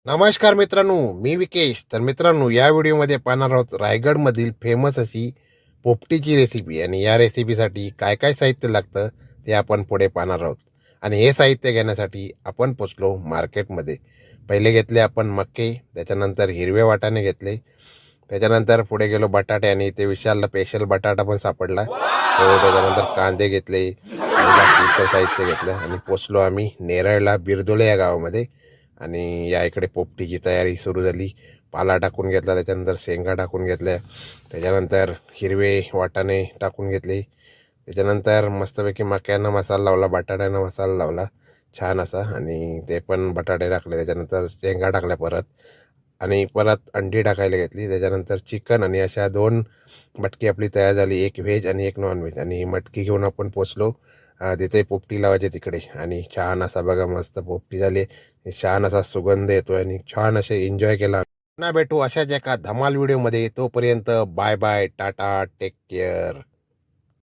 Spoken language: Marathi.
नमस्कार मित्रांनो, मी विकेश. तर मित्रांनो, या व्हिडिओमध्ये पाहणार आहोत रायगडमधील फेमस अशी पोपटीची रेसिपी. आणि या रेसिपीसाठी काय काय साहित्य लागतं ते आपण पुढे पाहणार आहोत. आणि हे साहित्य घेण्यासाठी आपण पोचलो मार्केटमध्ये. पहिले घेतले आपण मके, त्याच्यानंतर हिरवे वाटाणे घेतले, त्याच्यानंतर पुढे गेलो बटाटे आणि ते विशालला स्पेशल बटाटा पण सापडला. तो त्याच्यानंतर कांदे घेतले आणि बाकी इतर साहित्य घेतलं आणि पोचलो आम्ही नेरळला, बिरदोले या गावामध्ये. आणि या इकडे पोपटीची तयारी सुरू झाली. पाला टाकून घेतला, त्याच्यानंतर शेंगा टाकून घेतल्या, त्याच्यानंतर हिरवे वाटाणे टाकून घेतले, त्याच्यानंतर मस्तपैकी मक्यांना मसाला लावला, बटाट्यांना मसाला लावला छान असा. आणि ते पण बटाटे टाकले, त्याच्यानंतर शेंगा टाकल्या परत, आणि परत अंडी टाकायला घेतली, त्याच्यानंतर चिकन. आणि अशा दोन मटकी आपली तयार झाली, एक व्हेज आणि एक नॉनव्हेज. आणि मटकी घेऊन आपण पोचलो तिथे पोपटी लावायचे तिकडे. आणि छान असा बघा मस्त पोपटी झाली, छान असा सुगंध येतो आणि छान असे एन्जॉय केला. पुन्हा भेटू अशाच एका धमाल व्हिडिओमध्ये. तोपर्यंत bye bye, tata, take care.